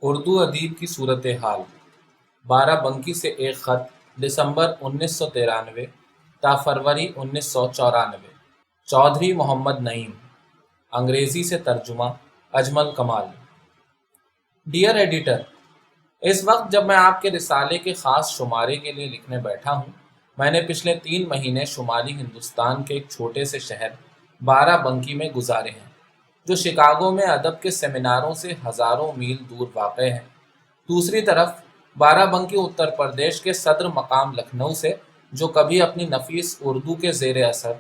اردو ادیب کی صورتحال 12 بنکی سے ایک خط دسمبر 1993 تا فروری 1994 چودھری محمد نعیم انگریزی سے ترجمہ اجمل کمال ڈیئر ایڈیٹر، اس وقت جب میں آپ کے رسالے کے خاص شمارے کے لیے لکھنے بیٹھا ہوں، میں نے پچھلے 3 مہینے شمالی ہندوستان کے ایک چھوٹے سے شہر 12 بنکی میں گزارے ہیں، جو شکاگو میں ادب کے سیمیناروں سے ہزاروں میل دور واقع ہے۔ دوسری طرف 12 بنکی اتر پردیش کے صدر مقام لکھنؤ سے، جو کبھی اپنی نفیس اردو کے زیر اثر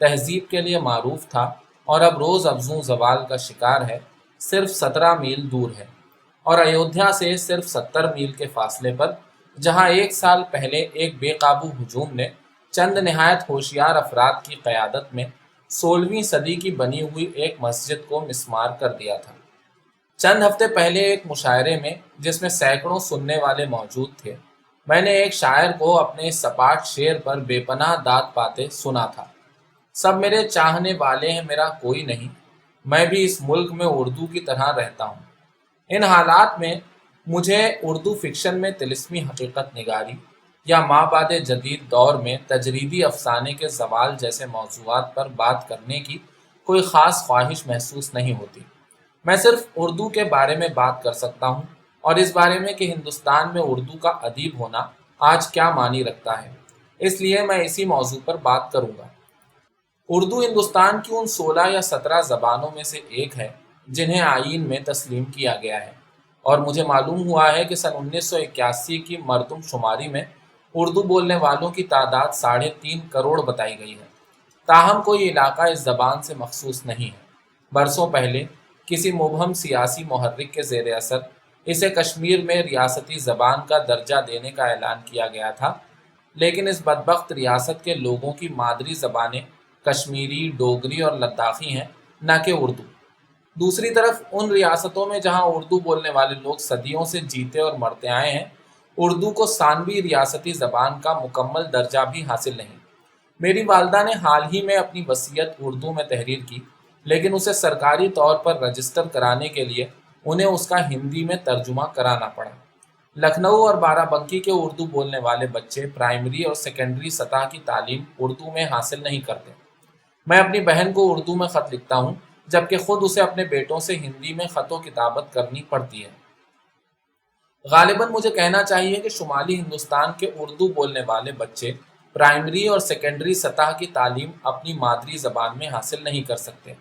تہذیب کے لیے معروف تھا اور اب روز افزوں زوال کا شکار ہے، صرف 17 میل دور ہے، اور ایودھیا سے صرف 70 میل کے فاصلے پر، جہاں 1 سال پہلے ایک بے قابو ہجوم نے چند نہایت ہوشیار افراد کی قیادت میں 16ویں صدی کی بنی ہوئی ایک مسجد کو مسمار کر دیا تھا۔ چند ہفتے پہلے ایک مشاعرے میں، جس میں سینکڑوں سننے والے موجود تھے، میں نے ایک شاعر کو اپنے اس سپاٹ شعر پر بے پناہ داد پاتے سنا تھا: سب میرے چاہنے والے ہیں، میرا کوئی نہیں، میں بھی اس ملک میں اردو کی طرح رہتا ہوں۔ ان حالات میں مجھے اردو فکشن میں طلسمی حقیقت نگاری یا مابعد جدید دور میں تجریدی افسانے کے زوال جیسے موضوعات پر بات کرنے کی کوئی خاص خواہش محسوس نہیں ہوتی۔ میں صرف اردو کے بارے میں بات کر سکتا ہوں، اور اس بارے میں کہ ہندوستان میں اردو کا ادیب ہونا آج کیا معنی رکھتا ہے، اس لیے میں اسی موضوع پر بات کروں گا۔ اردو ہندوستان کی ان 16 یا 17 زبانوں میں سے ایک ہے جنہیں آئین میں تسلیم کیا گیا ہے، اور مجھے معلوم ہوا ہے کہ سن 1981 کی مردم شماری میں اردو بولنے والوں کی تعداد 3.5 کروڑ بتائی گئی ہے۔ تاہم کوئی علاقہ اس زبان سے مخصوص نہیں ہے۔ برسوں پہلے کسی مبہم سیاسی محرک کے زیر اثر اسے کشمیر میں ریاستی زبان کا درجہ دینے کا اعلان کیا گیا تھا، لیکن اس بدبخت ریاست کے لوگوں کی مادری زبانیں کشمیری، ڈوگری اور لداخی ہیں، نہ کہ اردو۔ دوسری طرف ان ریاستوں میں جہاں اردو بولنے والے لوگ صدیوں سے جیتے اور مرتے آئے ہیں، اردو کو ثانوی ریاستی زبان کا مکمل درجہ بھی حاصل نہیں۔ میری والدہ نے حال ہی میں اپنی وصیت اردو میں تحریر کی، لیکن اسے سرکاری طور پر رجسٹر کرانے کے لیے انہیں اس کا ہندی میں ترجمہ کرانا پڑا۔ لکھنؤ اور 12 بنکی کے اردو بولنے والے بچے پرائمری اور سیکنڈری سطح کی تعلیم اردو میں حاصل نہیں کرتے۔ میں اپنی بہن کو اردو میں خط لکھتا ہوں، جبکہ خود اسے اپنے بیٹوں سے ہندی میں خط و کتابت کرنی پڑتی ہے۔ غالباً مجھے کہنا چاہیے کہ شمالی ہندوستان کے اردو بولنے والے بچے پرائمری اور سیکنڈری سطح کی تعلیم اپنی مادری زبان میں حاصل نہیں کر سکتے،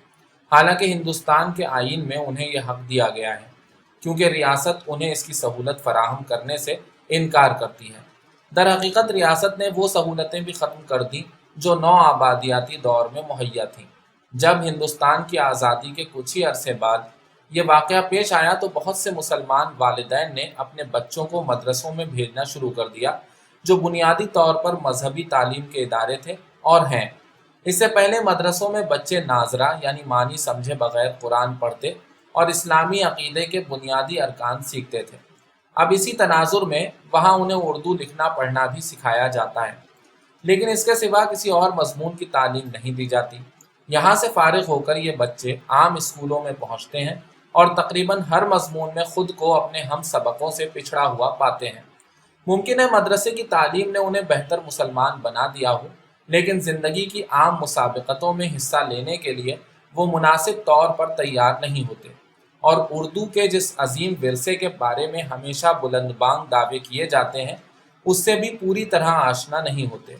حالانکہ ہندوستان کے آئین میں انہیں یہ حق دیا گیا ہے، کیونکہ ریاست انہیں اس کی سہولت فراہم کرنے سے انکار کرتی ہے۔ در حقیقت ریاست نے وہ سہولتیں بھی ختم کر دیں جو نو آبادیاتی دور میں مہیا تھیں۔ جب ہندوستان کی آزادی کے کچھ ہی عرصے بعد یہ واقعہ پیش آیا تو بہت سے مسلمان والدین نے اپنے بچوں کو مدرسوں میں بھیجنا شروع کر دیا، جو بنیادی طور پر مذہبی تعلیم کے ادارے تھے اور ہیں۔ اس سے پہلے مدرسوں میں بچے ناظرہ یعنی معنی سمجھے بغیر قرآن پڑھتے اور اسلامی عقیدے کے بنیادی ارکان سیکھتے تھے۔ اب اسی تناظر میں وہاں انہیں اردو لکھنا پڑھنا بھی سکھایا جاتا ہے، لیکن اس کے سوا کسی اور مضمون کی تعلیم نہیں دی جاتی۔ یہاں سے فارغ ہو کر یہ بچے عام اسکولوں میں پہنچتے ہیں اور تقریباً ہر مضمون میں خود کو اپنے ہم سبقوں سے پچھڑا ہوا پاتے ہیں۔ ممکن ہے مدرسے کی تعلیم نے انہیں بہتر مسلمان بنا دیا ہو، لیکن زندگی کی عام مسابقتوں میں حصہ لینے کے لیے وہ مناسب طور پر تیار نہیں ہوتے، اور اردو کے جس عظیم ورثے کے بارے میں ہمیشہ بلند بانگ دعوے کیے جاتے ہیں، اس سے بھی پوری طرح آشنا نہیں ہوتے۔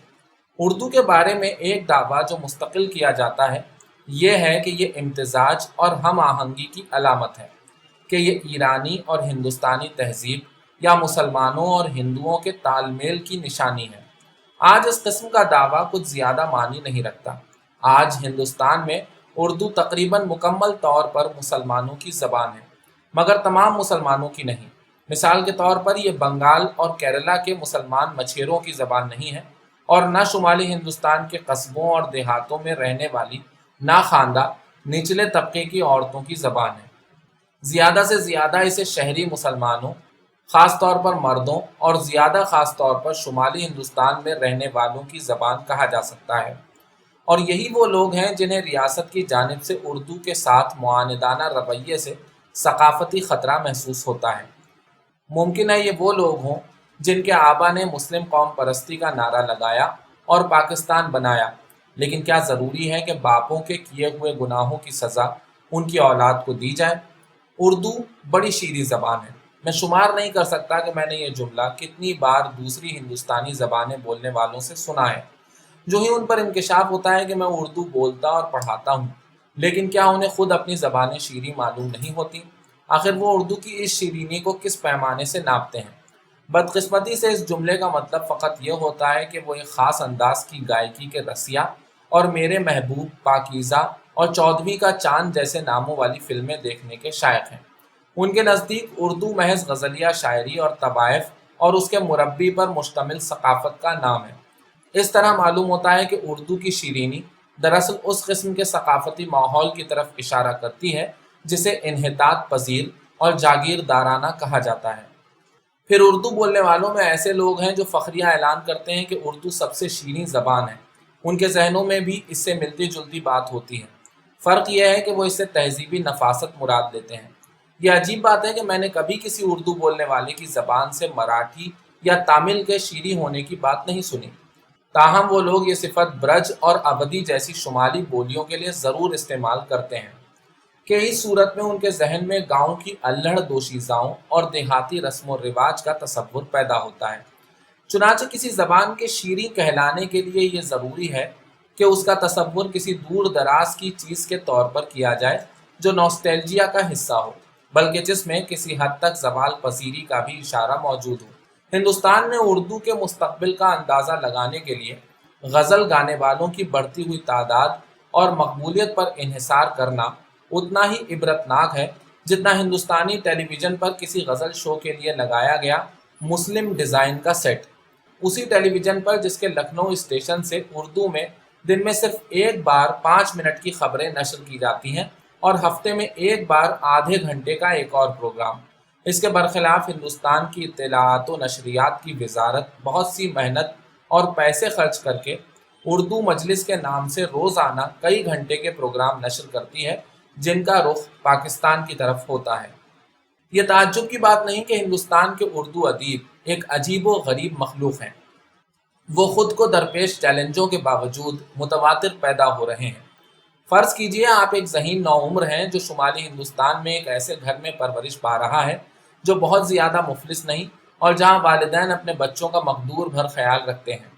اردو کے بارے میں ایک دعویٰ جو مستقل کیا جاتا ہے یہ ہے کہ یہ امتزاج اور ہم آہنگی کی علامت ہے، کہ یہ ایرانی اور ہندوستانی تہذیب یا مسلمانوں اور ہندوؤں کے تال میل کی نشانی ہے۔ آج اس قسم کا دعویٰ کچھ زیادہ معنی نہیں رکھتا۔ آج ہندوستان میں اردو تقریباً مکمل طور پر مسلمانوں کی زبان ہے، مگر تمام مسلمانوں کی نہیں۔ مثال کے طور پر یہ بنگال اور کیرلا کے مسلمان مچھیروں کی زبان نہیں ہے، اور نہ شمالی ہندوستان کے قصبوں اور دیہاتوں میں رہنے والی ناخواندہ نچلے طبقے کی عورتوں کی زبان ہے۔ زیادہ سے زیادہ اسے شہری مسلمانوں، خاص طور پر مردوں، اور زیادہ خاص طور پر شمالی ہندوستان میں رہنے والوں کی زبان کہا جا سکتا ہے، اور یہی وہ لوگ ہیں جنہیں ریاست کی جانب سے اردو کے ساتھ معاندانہ رویے سے ثقافتی خطرہ محسوس ہوتا ہے۔ ممکن ہے یہ وہ لوگ ہوں جن کے آبا نے مسلم قوم پرستی کا نعرہ لگایا اور پاکستان بنایا، لیکن کیا ضروری ہے کہ باپوں کے کیے ہوئے گناہوں کی سزا ان کی اولاد کو دی جائے؟ اردو بڑی شیریں زبان ہے۔ میں شمار نہیں کر سکتا کہ میں نے یہ جملہ کتنی بار دوسری ہندوستانی زبانیں بولنے والوں سے سنا ہے۔ جو ہی ان پر انکشاف ہوتا ہے کہ میں اردو بولتا اور پڑھاتا ہوں، لیکن کیا انہیں خود اپنی زبانیں شیریں معلوم نہیں ہوتی؟ آخر وہ اردو کی اس شیرینی کو کس پیمانے سے ناپتے ہیں؟ بدقسمتی سے اس جملے کا مطلب فقط یہ ہوتا ہے کہ وہ ایک خاص انداز کی گائیکی کے رسیا اور میرے محبوب، پاکیزہ اور چودھویں کا چاند جیسے ناموں والی فلمیں دیکھنے کے شائق ہیں۔ ان کے نزدیک اردو محض غزلیہ شاعری اور طوائف اور اس کے مربی پر مشتمل ثقافت کا نام ہے۔ اس طرح معلوم ہوتا ہے کہ اردو کی شیرینی دراصل اس قسم کے ثقافتی ماحول کی طرف اشارہ کرتی ہے جسے انحطاط پذیر اور جاگیردارانہ کہا جاتا ہے۔ پھر اردو بولنے والوں میں ایسے لوگ ہیں جو فخریہ اعلان کرتے ہیں کہ اردو سب سے شیریں زبان ہے۔ ان کے ذہنوں میں بھی اس سے ملتی جلتی بات ہوتی ہے۔ فرق یہ ہے کہ وہ اس سے تہذیبی نفاست مراد لیتے ہیں۔ یہ عجیب بات ہے کہ میں نے کبھی کسی اردو بولنے والے کی زبان سے مراٹھی یا تامل کے شیریں ہونے کی بات نہیں سنی۔ تاہم وہ لوگ یہ صفت برج اور اودھی جیسی شمالی بولیوں کے لیے ضرور استعمال کرتے ہیں کہ اس صورت میں ان کے ذہن میں گاؤں کی الہڑ دوشیزاؤں اور دیہاتی رسم و رواج کا تصور پیدا ہوتا ہے۔ چنانچہ کسی زبان کے شیریں کہلانے کے لیے یہ ضروری ہے کہ اس کا تصور کسی دور دراز کی چیز کے طور پر کیا جائے جو نوسٹیلجیا کا حصہ ہو، بلکہ جس میں کسی حد تک زوال پذیری کا بھی اشارہ موجود ہو۔ ہندوستان میں اردو کے مستقبل کا اندازہ لگانے کے لیے غزل گانے والوں کی بڑھتی ہوئی تعداد اور مقبولیت پر انحصار کرنا اتنا ہی عبرتناک ہے جتنا ہندوستانی ٹیلی ویژن پر کسی غزل شو کے لیے لگایا گیا مسلم ڈیزائن کا سیٹ۔ اسی ٹیلی ویژن پر جس کے لکھنؤ اسٹیشن سے اردو میں دن میں صرف ایک بار 5 منٹ کی خبریں نشر کی جاتی ہیں اور ہفتے میں ایک بار آدھے گھنٹے کا ایک اور پروگرام۔ اس کے برخلاف ہندوستان کی اطلاعات و نشریات کی وزارت بہت سی محنت اور پیسے خرچ کر کے اردو مجلس کے نام سے روزانہ کئی گھنٹے کے پروگرام نشر کرتی ہے جن کا رخ پاکستان کی طرف ہوتا ہے۔ یہ تعجب کی بات نہیں کہ ہندوستان کے اردو ادیب ایک عجیب و غریب مخلوق ہیں۔ وہ خود کو درپیش چیلنجوں کے باوجود متواتر پیدا ہو رہے ہیں۔ فرض کیجئے آپ ایک ذہین نوعمر ہیں جو شمالی ہندوستان میں ایک ایسے گھر میں پرورش پا رہا ہے جو بہت زیادہ مفلس نہیں اور جہاں والدین اپنے بچوں کا مقدور بھر خیال رکھتے ہیں۔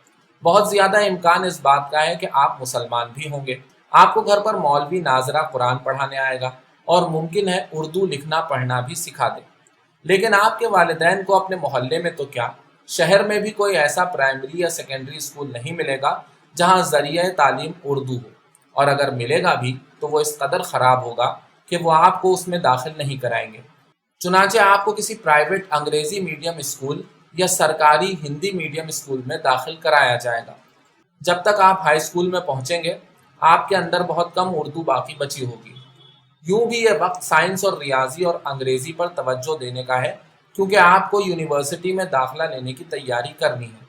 بہت زیادہ امکان اس بات کا ہے کہ آپ مسلمان بھی ہوں گے۔ آپ کو گھر پر مولوی ناظرہ قرآن پڑھانے آئے گا اور ممکن ہے اردو لکھنا پڑھنا بھی سکھا دے۔ لیکن آپ کے والدین کو اپنے محلے میں تو کیا، شہر میں بھی کوئی ایسا پرائمری یا سیکنڈری اسکول نہیں ملے گا جہاں ذریعہ تعلیم اردو ہو، اور اگر ملے گا بھی تو وہ اس قدر خراب ہوگا کہ وہ آپ کو اس میں داخل نہیں کرائیں گے۔ چنانچہ آپ کو کسی پرائیویٹ انگریزی میڈیم اسکول یا سرکاری ہندی میڈیم اسکول میں داخل کرایا جائے گا۔ جب تک آپ ہائی اسکول میں پہنچیں گے آپ کے اندر بہت کم اردو باقی بچی ہوگی۔ یوں بھی یہ وقت سائنس اور ریاضی اور انگریزی پر توجہ دینے کا ہے کیونکہ آپ کو یونیورسٹی میں داخلہ لینے کی تیاری کرنی ہے۔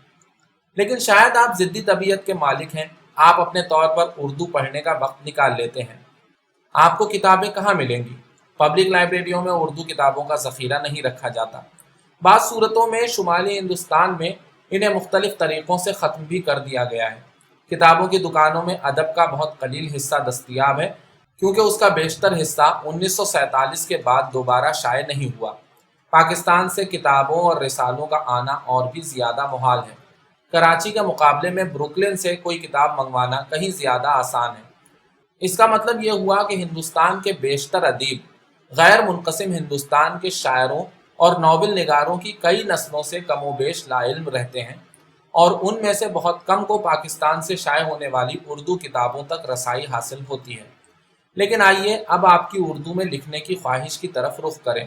لیکن شاید آپ ضدی طبیعت کے مالک ہیں، آپ اپنے طور پر اردو پڑھنے کا وقت نکال لیتے ہیں۔ آپ کو کتابیں کہاں ملیں گی؟ پبلک لائبریریوں میں اردو کتابوں کا ذخیرہ نہیں رکھا جاتا۔ بعض صورتوں میں شمالی ہندوستان میں انہیں مختلف طریقوں سے ختم بھی کر دیا گیا ہے۔ کتابوں کی دکانوں میں ادب کا بہت قلیل حصہ دستیاب ہے کیونکہ اس کا بیشتر حصہ 1947 کے بعد دوبارہ شائع نہیں ہوا۔ پاکستان سے کتابوں اور رسالوں کا آنا اور بھی زیادہ محال ہے۔ کراچی کے مقابلے میں بروکلن سے کوئی کتاب منگوانا کہیں زیادہ آسان ہے۔ اس کا مطلب یہ ہوا کہ ہندوستان کے بیشتر ادیب غیر منقسم ہندوستان کے شاعروں اور ناول نگاروں کی کئی نسلوں سے کم و بیش لا علم رہتے ہیں، اور ان میں سے بہت کم کو پاکستان سے شائع ہونے والی اردو کتابوں تک رسائی حاصل ہوتی ہے۔ لیکن آئیے اب آپ کی اردو میں لکھنے کی خواہش کی طرف رخ کریں۔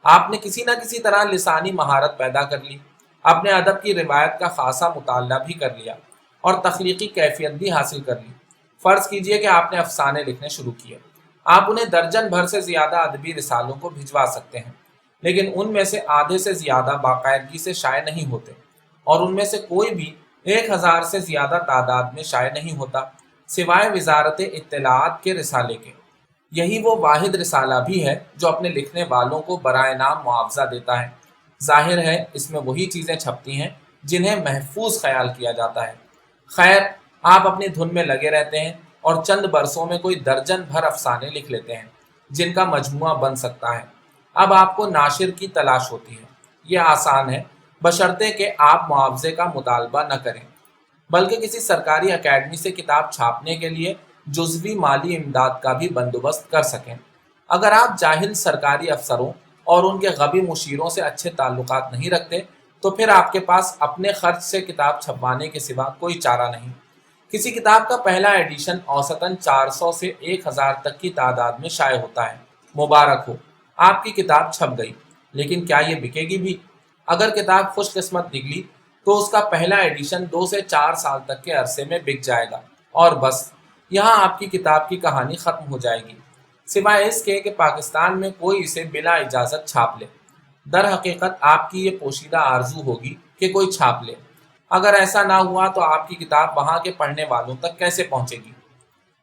آپ نے کسی نہ کسی طرح لسانی مہارت پیدا کر لی، اپنے ادب کی روایت کا خاصا مطالعہ بھی کر لیا اور تخلیقی کیفیت بھی حاصل کر لی۔ فرض کیجئے کہ آپ نے افسانے لکھنے شروع کیے۔ آپ انہیں درجن بھر سے زیادہ ادبی رسالوں کو بھجوا سکتے ہیں، لیکن ان میں سے آدھے سے زیادہ باقاعدگی سے شائع نہیں ہوتے، اور ان میں سے کوئی بھی 1000 سے زیادہ تعداد میں شائع نہیں ہوتا سوائے وزارت اطلاعات کے رسالے کے۔ یہی وہ واحد رسالہ بھی ہے جو اپنے لکھنے والوں کو برائے نام معاوضہ دیتا ہے۔ ظاہر ہے اس میں وہی چیزیں چھپتی ہیں جنہیں محفوظ خیال کیا جاتا ہے۔ خیر، آپ اپنی دھن میں لگے رہتے ہیں اور چند برسوں میں کوئی درجن بھر افسانے لکھ لیتے ہیں جن کا مجموعہ بن سکتا ہے۔ اب آپ کو ناشر کی تلاش ہوتی ہے۔ یہ آسان ہے، بشرطے کہ آپ معاوضے کا مطالبہ نہ کریں، بلکہ کسی سرکاری اکیڈمی سے کتاب چھاپنے کے لیے جزوی مالی امداد کا بھی بندوبست کر سکیں۔ اگر آپ جاہل سرکاری افسروں اور ان کے غبی مشیروں سے اچھے تعلقات نہیں رکھتے تو پھر آپ کے پاس اپنے خرچ سے کتاب چھپوانے کے سوا کوئی چارہ نہیں۔ کسی کتاب کا پہلا ایڈیشن اوسطاً 400 سے 1000 تک کی تعداد میں شائع ہوتا ہے۔ مبارک ہو، آپ کی کتاب چھپ گئی، لیکن کیا یہ بکے گی بھی؟ اگر کتاب خوش قسمت نکلی تو اس کا پہلا ایڈیشن 2 سے 4 سال تک کے عرصے میں بک جائے گا، اور بس یہاں آپ کی کتاب کی کہانی ختم ہو جائے گی، سوائے اس کے کہ پاکستان میں کوئی اسے بلا اجازت چھاپ لے۔ در حقیقت آپ کی یہ پوشیدہ آرزو ہوگی کہ کوئی چھاپ لے۔ اگر ایسا نہ ہوا تو آپ کی کتاب وہاں کے پڑھنے والوں تک کیسے پہنچے گی؟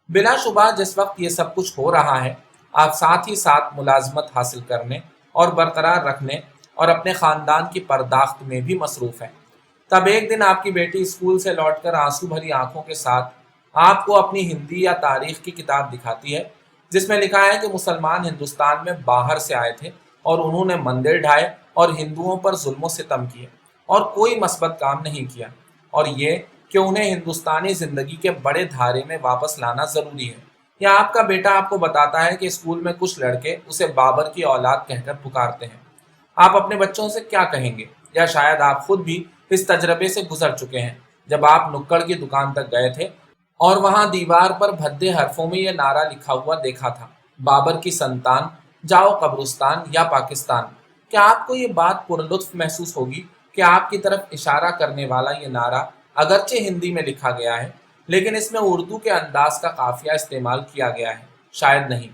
بلا شبہ جس وقت یہ سب کچھ ہو رہا ہے، آپ ساتھ ہی ساتھ ملازمت حاصل کرنے اور برقرار رکھنے اور اپنے خاندان کی پرداخت میں بھی مصروف ہیں۔ تب ایک دن آپ کی بیٹی اسکول سے لوٹ کر آنسو بھری آنکھوں کے ساتھ آپ کو اپنی ہندی یا تاریخ کی کتاب دکھاتی ہے جس میں لکھا ہے کہ مسلمان ہندوستان میں باہر سے آئے تھے اور انہوں نے مندر ڈھائے اور ہندوؤں پر ظلم و ستم کیے اور کوئی مثبت کام نہیں کیا، اور یہ کہ انہیں ہندوستانی زندگی کے بڑے دھارے میں واپس لانا ضروری ہے۔ یا آپ کا بیٹا آپ کو بتاتا ہے کہ اسکول میں کچھ لڑکے اسے بابر کی اولاد کہہ کر پکارتے ہیں۔ آپ اپنے بچوں سے کیا کہیں گے؟ یا شاید آپ خود بھی اس تجربے سے گزر چکے ہیں جب آپ نکڑ کی دکان تک گئے تھے اور وہاں دیوار پر بھدے حرفوں میں یہ نعرہ لکھا ہوا دیکھا تھا، بابر کی سنتان، جاؤ قبرستان یا پاکستان۔ کیا آپ کو یہ بات پرلطف محسوس ہوگی کہ آپ کی طرف اشارہ کرنے والا یہ نعرہ اگرچہ ہندی میں لکھا گیا ہے لیکن اس میں اردو کے انداز کا قافیہ استعمال کیا گیا ہے؟ شاید نہیں۔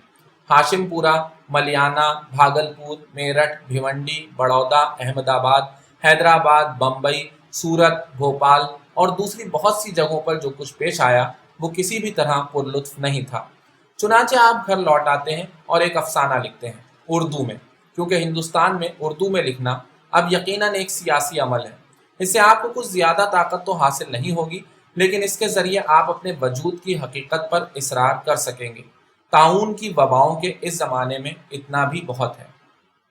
ہاشم پورہ، ملیانہ، بھاگلپور، میرٹھ، بھیونڈی، بڑودہ، احمد آباد، حیدرآباد، بمبئی، سورت، بھوپال اور دوسری بہت سی جگہوں پر جو کچھ پیش آیا وہ کسی بھی طرح پرلطف نہیں تھا۔ چنانچہ آپ گھر لوٹ آتے ہیں اور ایک افسانہ لکھتے ہیں اردو میں، کیونکہ ہندوستان میں اردو میں لکھنا اب یقیناً ایک سیاسی عمل ہے۔ اس سے آپ کو کچھ زیادہ طاقت تو حاصل نہیں ہوگی، لیکن اس کے ذریعے آپ اپنے وجود کی حقیقت پر اصرار کر سکیں گے۔ طاعون کی وباؤں کے اس زمانے میں اتنا بھی بہت ہے۔